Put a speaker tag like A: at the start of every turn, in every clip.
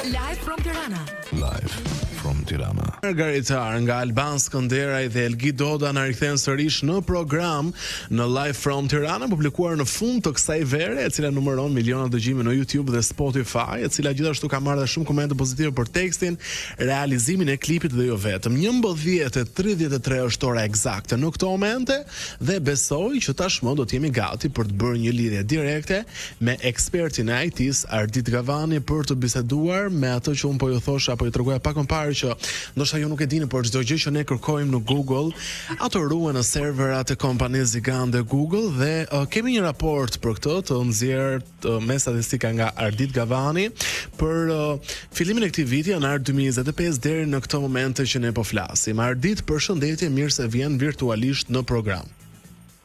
A: Live from Tirana.
B: Live from Tirana.
C: Margaritar nga Alban Skënderaj dhe Elgi Doda na rikthen sërish në program në Live from Tirana, publikuar në fund të kësaj vere, e cila numëron miliona dëgjime në YouTube dhe Spotify, e cila gjithashtu ka marrë dhe shumë komente pozitive për tekstin, realizimin e klipit dhe jo vetëm. 11:33 është ora eksakte në këto momente dhe besoj që tashmë do të jemi gati për të bërë një lidhje direkte me ekspertin e IT-s Ardit Gavani për të biseduar me atë që unë po ju thosha, apo ju tregoja pak më parë që ndoshta ju nuk e dini, por çdo gjë që ne kërkojmë në Google ato ruhen në serverat e kompanisë gigante Google dhe kemi një raport për këtë të nxjerrë me statistika nga Ardit Gavani për fillimin e këtij viti, janar 2025 deri në këtë moment që ne po flasim. Ardit, përshëndetje, mirë se vjen virtualisht në program.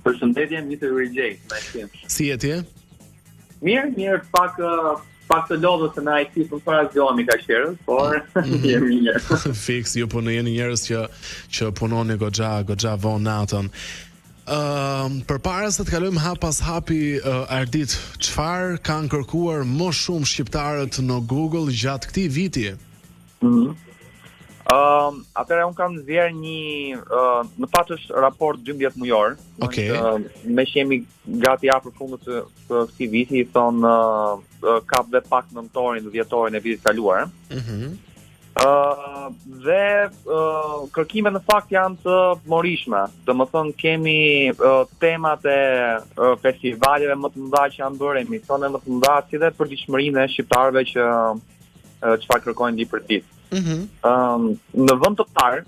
D: Përshëndetje, Mr. Rejay,
C: si je ti?
D: Mirë, pak të lodhur se na IT për para zgjohemi ka qerë, por jemi mirë.
C: Fiks, ju jeni njerëz që punoni goxha vonë natën. Përpara se të kalojmë hap pas hapi, Ardit, çfarë kanë kërkuar më shumë shqiptarët në Google gjatë këtij viti?
D: Atëherë unë kam nxjerrë një në fakt është raport 12 mujor.
C: Okej.
D: Me që jemi gati afër fundit të këtij viti, thon kap dhe pak nëntorin dhe dhjetorin e vitit kaluar. Dhe kërkimet në fakt janë të morishme. Domethënë kemi temat e festivaleve më të mëdha që janë bërë, emisione më të mëdha, si dhe përditshmërinë e shqiptarëve që çfarë kërkojnë ditë për ditë. Në vend të parë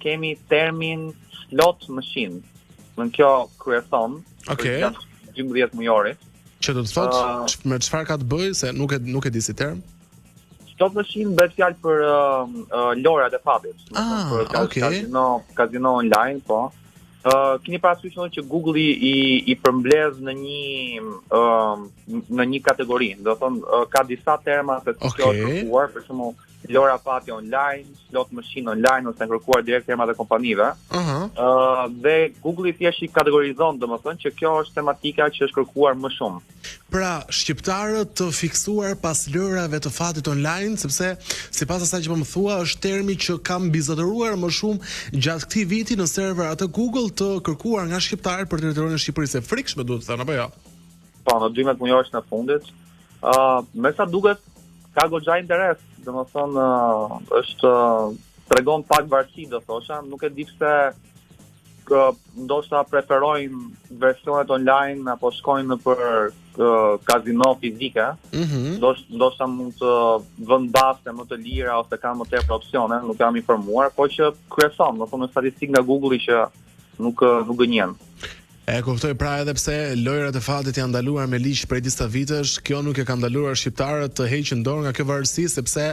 D: kemi termin slot machine. Në kjo kryeson,
C: Okej.
D: 12 mujorit.
C: Që do të thotë me çfarë ka të bëjë, se nuk e di si term.
D: Slot machine bëhet fjalë për lojrat e fatit. Për
C: okej.
D: Kazino online, po. Keni parasysh që Google i përmbledh në një kategori. Do thonë ka disa terma se kjo është kërkuar, për shembull lojra fati online, slot machine online, ose kërkuar direkt termat e kompanive. Dhe Google i thjesht i kategorizon, domethënë që kjo është tematika që është kërkuar më shumë.
C: Pra, shqiptarët të fiksuar pas lojrave të fatit online, sepse sipas asaj që po më thua, është termi që ka mbizotëruar më shumë gjatë këtij viti në serverat e Google, të kërkuar nga shqiptarët për territorin e Shqipërisë. E frikshme, duhet të thënë, apo jo?
D: Po, në 12 mujosh në fundit. Me sa duket ka goxha interes, domethënë është tregon pak varësi, do thosha, nuk e di pse ndoshta preferojnë versionet online apo shkojnë për kazino fizike. Ndoshta mund të vendaste më të lira ose kanë më tepër opsione, nuk jam informuar, po që kryeson, domethënë statistikë nga Google që nuk gënjen.
C: E kuptoj, pra edhe pse lojrat e fatit janë ndaluar me ligj prej disa vitesh, kjo nuk e ka ndaluar shqiptarët të heqin dorë nga kjo varësi, sepse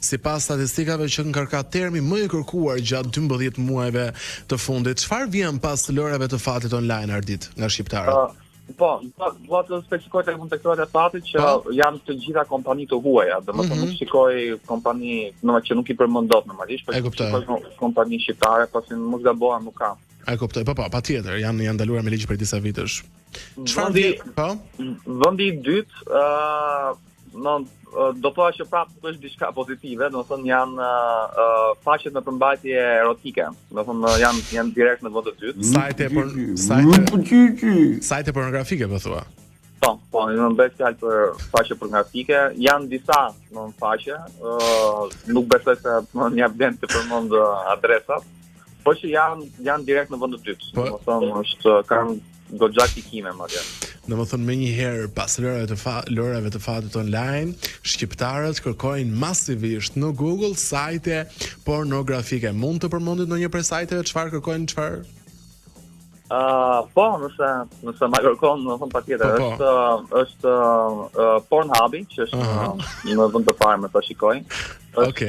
C: sipas statistikave që ka termi më i kërkuar gjatë 12 muajve të fundit. Çfarë vjen pas lojrave të fatit online, Ardit, nga shqiptarët?
D: Do të specifikoj tek konteksturat e fatit që janë të gjitha kompani të huaja, domethënë nuk shikoj kompani, që nuk i përmend dot normalisht, por shikoj kompani shqiptare, pasi mos gabohem, nuk ka.
C: E kuptoj, patjetër, janë ndaluar me ligj prej disa vitesh. Çfarë
D: vendi i dytë, do thua që prapë nuk është diçka pozitive, domethënë janë faqet me përmbajtje erotike. Domethënë janë direkt në vend të dytë.
C: Sajte pornografike, po thua.
D: Po, në bëhet fjalë për faqe pornografike, janë disa në faqe, nuk besoj se më jap vend të përmend adresat. Po që janë direkt në vend të dytë. Domethënë kanë goxha klikime madje.
C: Domethënë menjëherë pas lojrave të fatit online, shqiptarët kërkojnë masivisht në Google sajte pornografike. Mund të përmendit ndonjë prej sajteve çfarë kërkojnë, çfarë?
D: Po, nëse ma kërkon, domethënë patjetër, është Pornhubi, që është në vend të parë me sa shikoj. Është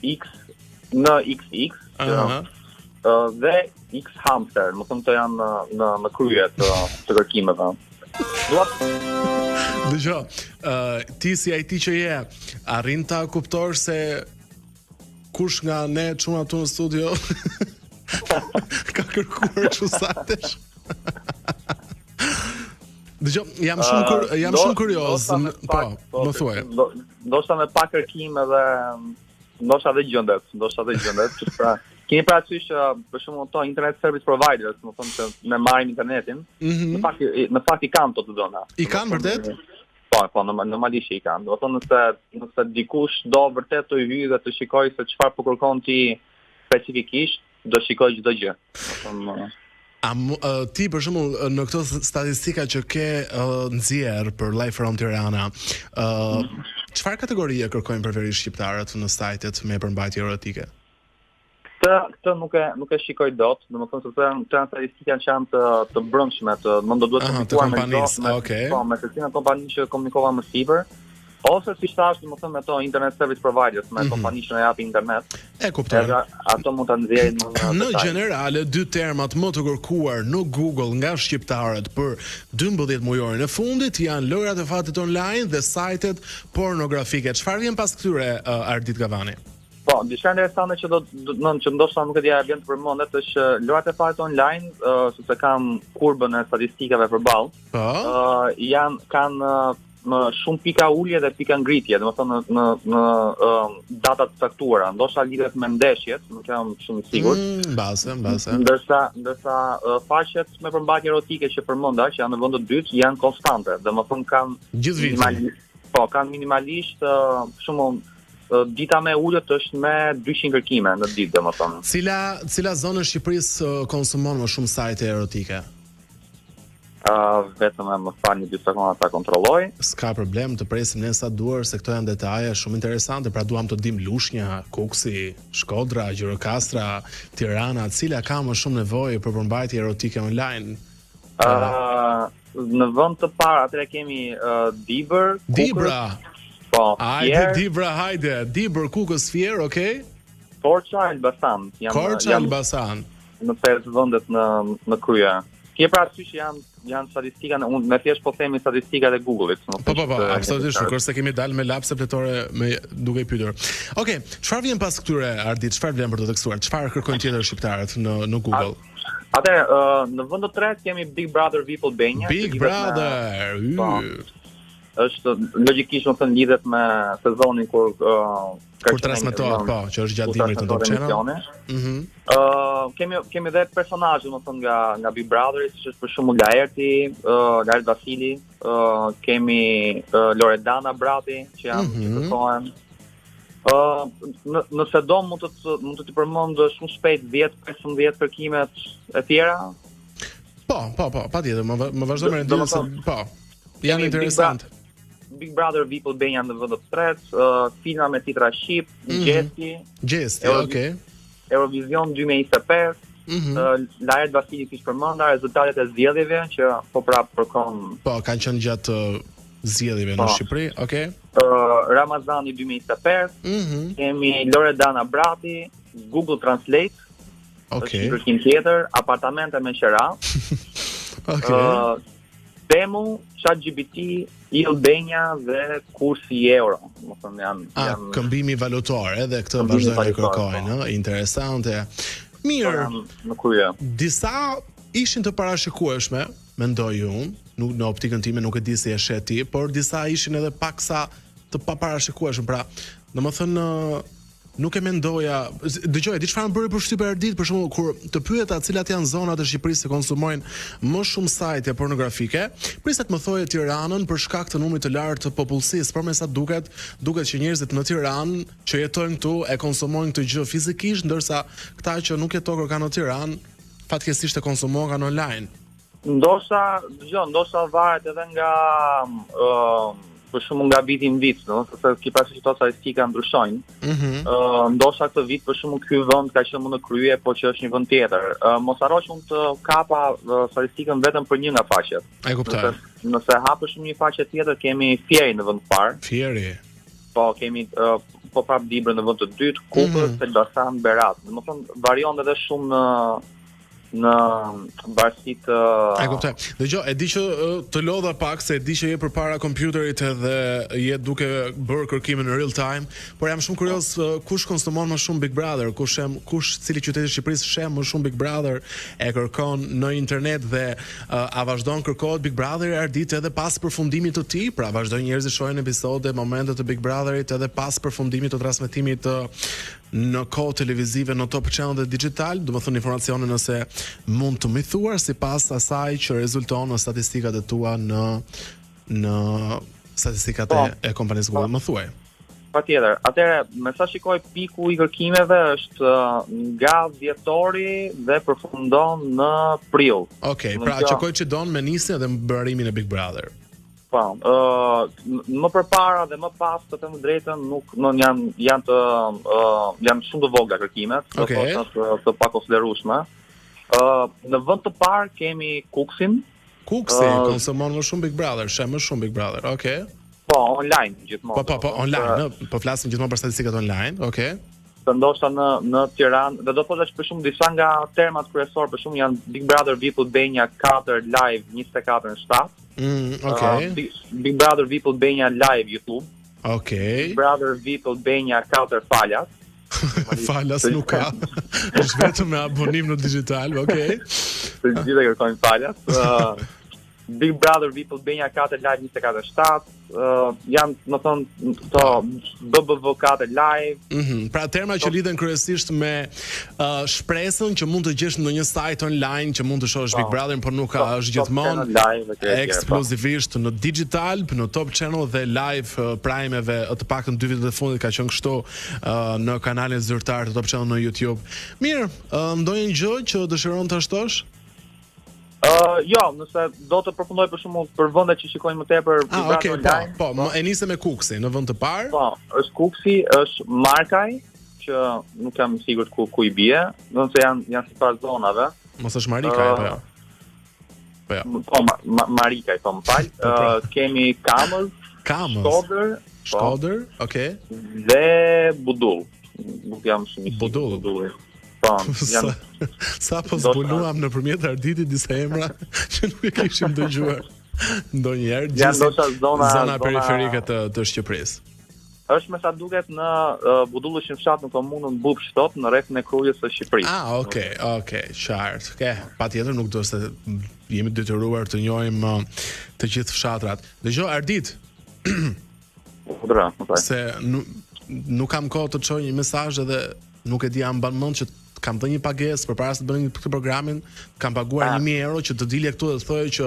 D: XX, dhe X hamster, më thëmë të janë në krye të kërkimeve.
C: Dëgjoj, ti si IT që je, arrin ta kuptosh se kush nga ne çuna tu në studio ka kërkuar çu sajtesh? Dgjoj, jam shumë kurioz. Po, më thuaj.
D: Ndoshta me pak kërkim edhe ndoshta dhe gjendet, pra keni parasysh për shembull to internet service providers, do të thonë që ne marrim internetin. Në fakt i kanë to të dhëna.
C: I kanë vërtet?
D: Po, normalisht i kanë. Do të thonë nëse dikush do vërtet të hyjë dhe të shikojë se çfarë po kërkon ti specifikisht, do shikoj çdo gjë.
C: Ti për shembull në këto statistika që ke nxjerr për Live from Tirana, çfarë kategorie kërkojnë përverisht shqiptarët në sajtet me përmbajtje erotike?
D: Këtë nuk e shikoj dot, domethënë se këto janë statistika që janë të brendshme, më duhet të komunikohem me secilën kompani që komunikova më sipër. Ose siç thash, domethënë me to internet service providers, me kompani që na japin internet.
C: E kuptoj.
D: Ato mund ta nxjerrin
C: në generale dy termat më të kërkuar në Google nga shqiptarët për 12 mujorin e fundit janë lojrat e fatit online dhe sajtet pornografike. Çfarë vjen pas këtyre, Ardit Gavani?
D: Po, diçka interesante që që ndoshta nuk e dia vjen të përmendet është lojrat e fatit online, sepse kanë kurbën e statistikave përballë. Kanë më shumë pika ulje dhe pika ngritje, domethënë në data të caktuara, ndoshta lidhet me ndeshjet, nuk jam shumë i sigurt.
C: Mbase.
D: Ndërsa faqet me përmbajtje erotike që përmenda, që janë në vend të dytë, janë konstante, domethënë kanë kanë minimalisht shumë dita me ullët është me 200 kërkime në ditë, domethënë.
C: Cila zonë e Shqipërisë konsumon më shumë sajte erotike?
D: Vetëm më falni 2 sekonda ta kontrolloj.
C: S'ka problem, të presim ne sa duar se këto janë detaje shumë interesante, pra duam të dim Lushnja, Kuksi, Shkodra, Gjirokastra, Tirana, cila ka më shumë nevojë për përmbajtje erotike online?
D: Në vend të parë atëre kemi
C: Dibra.
D: Po,
C: hajde, Dibër, Kukës, Fier, okay?
D: Korça, Elbasan.
C: Elbasan.
D: Në 5 vendet në krye. Ke parasysh janë statistika, unë me thjesht po themi statistikat e Google-it.
C: Po, absolutisht, kurse kemi dalë me lapse pletore duke i pyetur. Okej, çfarë vjen pas këtyre, Ardit? Çfarë vlen për të tekstuar? Çfarë kërkojnë tjetër shqiptarët në Google?
D: Në vend të tretë kemi Big Brother VIP Albania.
C: Big Brother.
D: Është logjikisht më thënë lidhet me sezonin kur
C: transmetohet, që është gjatë dimrit në Top Channel.
D: Kemi dhe personazhe më thënë nga Big Brother, siç është për shembull Laert Vasili, kemi Loredana Brati që janë që kërkohen. Nëse do mund të të përmend shumë shpejt 10-15 kërkimet e tjera.
C: Po, patjetër, më vazhdo me rendin janë interesante.
D: Big Brother VIP Albania në vend të tretë, filma me titra shqip, Gjesti,
C: okay.
D: Eurovision 2025, Laert Vasili kishte përmendar rezultatet e zgjedhjeve që po prap përkon.
C: Po, kanë qenë gjatë zgjedhjeve në Shqipëri, okay.
D: Ramazani 2025, kemi Loredana Brati, Google Translate,
C: okay.
D: Është kërkim tjetër, apartamente me qera.
C: Okay.
D: Temu, ChatGPT, Albania dhe kursi i euro. Domethënë janë
C: këmbimi valutar, edhe këtë vazhdojnë të kërkojnë, interesante. Mirë.
D: Në krye.
C: Disa ishin të parashikueshme, mendoj unë, në optikën time nuk e di si e shet ti, por disa ishin edhe paksa të paparashikueshëm. Pra, domethënë nuk e mendoja. Dëgjoj, di çfarë më bëri përshtypje Ardit, për shembull, kur të pyeta cilat janë zonat e Shqipërisë që konsumojnë më shumë sajte pornografike, prisat më thoje Tiranën për shkak të numrit të lartë të popullsisë, por me sa duket që njerëzit në Tiranë që jetojnë këtu e konsumojnë këtë gjë fizikisht, ndërsa këta që nuk jetojnë kanë në Tiranë, fatkeqësisht e konsumojnë kanë online.
D: Ndoshta varet edhe nga për shumë nga viti në vit, sepse ki pasi që to statistika ndryshojnë. Ndoshta këtë vit për shumë ky vend ka qenë më në krye, po që është një vend tjetër. Mos harro që unë të kapa statistikën vetëm për një nga faqet.
C: E kuptoj.
D: Nëse hapësh një faqe tjetër, kemi Fieri në vend të parë.
C: Fieri.
D: Po, kemi prap Dibrën në vend të dytë, Kukës, Elbasan, Berat. Domethënë varion edhe shumë në varësi të
C: E kuptoj. Dëgjoj, e di që të lodha pak se e di që je përpara kompjuterit edhe je duke bërë kërkimin në real time, por jam shumë kurioz kush konsumon më shumë Big Brother, kush cili qytet i Shqipërisë shem më shumë Big Brother, e kërkon në internet dhe a vazhdon kërkohet Big Brother Ardit edhe pas përfundimit të tij, pra vazhdojnë njerëzit shohin episode, momente të Big Brotherit edhe pas përfundimit të transmetimit të në kohë televizive në Top Channel dhe digital, do të thonë informacione nëse mund të më thuar sipas asaj që rezulton në statistikat e tua në statistikat e kompanisë Google, më thuaj.
D: Patjetër. Atëherë, me sa shikoj piku i kërkimeve është nga dhjetori dhe përfundon në prill.
C: Okej, pra çkoj që don me nisjen dhe mbarimin e Big Brother.
D: Po, më përpara dhe më pas të them drejtën nuk janë shumë të vogla kërkimet, të pakonsiderueshme. Në vend të parë kemi Kuksin.
C: Kuksi konsumon më shumë Big Brother, shem më shumë Big Brother. Okej.
D: Po, online gjithmonë.
C: Po, online, po flasim gjithmonë për statistikat online. Okej.
D: Të ndoshta në Tiranë, dhe do të thosh për shumë disa nga termat kryesor, për shumë janë Big Brother VIP Albania 4 live 24/7. Big Brother VIP Albania live YouTube.
C: Okej.
D: Big Brother VIP Albania 4 falas.
C: Falas nuk ka. Është vetëm me abonim në digital, okej.
D: Të gjithë kërkojnë falas. Big Brother VIP Albania 4 live 24/7. Janë, më thonë, to BBV 4 live.
C: Pra terma që lidhen kryesisht me shpresën që mund të gjesh në një site online që mund të shohësh Big Brother, por nuk ka, është gjithmonë ekskluzivisht në digital, në Top Channel dhe live prime-eve, të paktën 2 vitet e fundit ka qenë kështu në kanalin zyrtar të Top Channel në YouTube. Mirë, ndonjë gjë që dëshiron të shtosh?
D: Jo, nëse do të përfundoj për shembull për vendet që shikojnë më tepër Big Brother online.
C: Po, e nisem me Kuksi në vend të parë.
D: Po, është Kuksi, është Markaj, që nuk jam i sigurt ku i bie, nëse janë sipas zonave.
C: Mos është Marikaj apo jo? Po jo.
D: Po, Marikaj, po më fal. Kemi Kamës,
C: Shkodër, okay.
D: Dhe Budull. Nuk jam shumë i sigurt.
C: Budull.
D: Po,
C: sa po zbuluam nëpërmjet Arditit disa emra që nuk e kishim dëgjuar ndonjëherë gjithë zona periferike të Shqipërisë.
D: Është me sa duket në Budull është një fshat në komunën Bubshtot në rrethin e Krujës së Shqipërisë.
C: Okej, qartë. Patjetër nuk do të jemi detyruar të njohim të gjithë fshatrat. Dëgjoj Ardit. Se nuk kam kohë të çoj një mesazh edhe nuk e di a mban mend që kam dhënë një pagesë përpara se të bëni këtë programin, kam paguar 1000 euro që të dilje këtu dhe të thojë që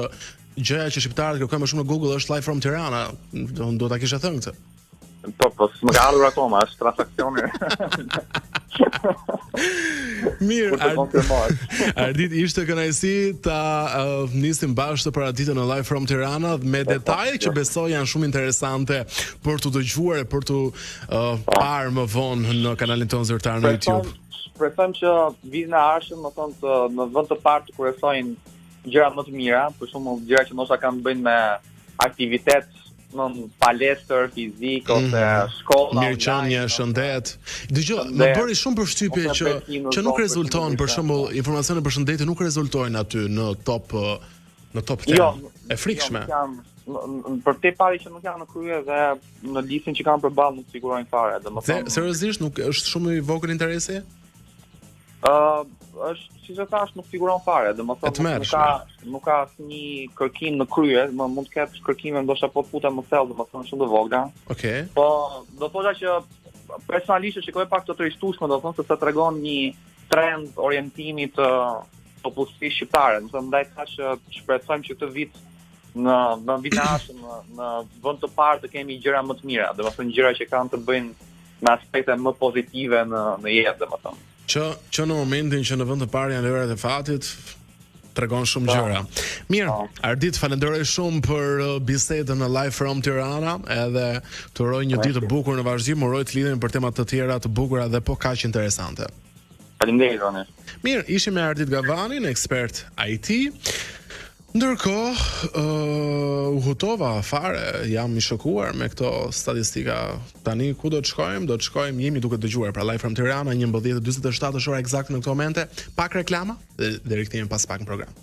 C: gjëja që shqiptarët kërkojnë më shumë në Google është Live from Tirana. Do ta kisha thënë këtë.
D: Po, s'më ka ardhur akoma, është transakcioni.
C: Mirë, Ardit, ishte kënaqësi ta nisim bashkë të paraditën në Live from Tirana me detaje që besoj janë shumë interesante për të dëgjuar e për të parë më vonë në kanalin tonë zyrtar në YouTube.
D: Shpresojmë që vitin e ardhshëm, më thonë, në vend të parë të kryesojnë gjëra më të mira, për shembull gjëra që ndoshta kanë bëjnë me aktivitet, në palestër fizik ose shkolla,
C: mirëqenie, shëndet. Dëgjoj, më bëri shumë përshtypje që nuk rezulton, për shembull, informacione për shëndetje nuk rezultojnë aty në top 10. E frikshme.
D: Për te pari që nuk janë në krye dhe në listën që kanë përballë nuk sigurojnë fare.
C: Seriozisht nuk është shumë i vogël interesi?
D: Është, siç e thash, nuk figuron fare, domethënë nuk ka asnjë kërkim në krye, mund të ketë kërkime ndoshta po futem më thellë, domethënë shumë të vogla.
C: Okej.
D: Po, do thosha që personalisht shikoj pak të trishtueshme, do të thonë se të tregon një trend orientimi të popullsisë shqiptare. Domethënë ndaj tash shpresojmë që këtë vit në vitin e ardhshëm në vend të parë të kemi gjëra më të mira, domethënë gjëra që kanë të bëjnë me aspekte më pozitive në jetë, domethënë.
C: Që në momentin që në vend të parë janë lërat e fatit, tregon shumë gjëra. Mirë, Ardit, falenderoj shumë për bisedën në Live from Tirana, edhe të uroj një ditë të bukur në vazhdim, uroj të lidhemi për tema të tjera të bukura dhe po kaq interesante.
D: Faleminderit, Roni.
C: Mirë, ishim me Ardit Gavanin, ekspert IT. Ndërkohë, u hutova fare, jam i shokuar me këto statistika. Tani ku do të shkojmë? Do të shkojmë, jemi duke dëgjuar pra Live from Tirana 11:47 është ora eksakte në këtë momente. Pak reklama dhe rikthehemi pas pak në program.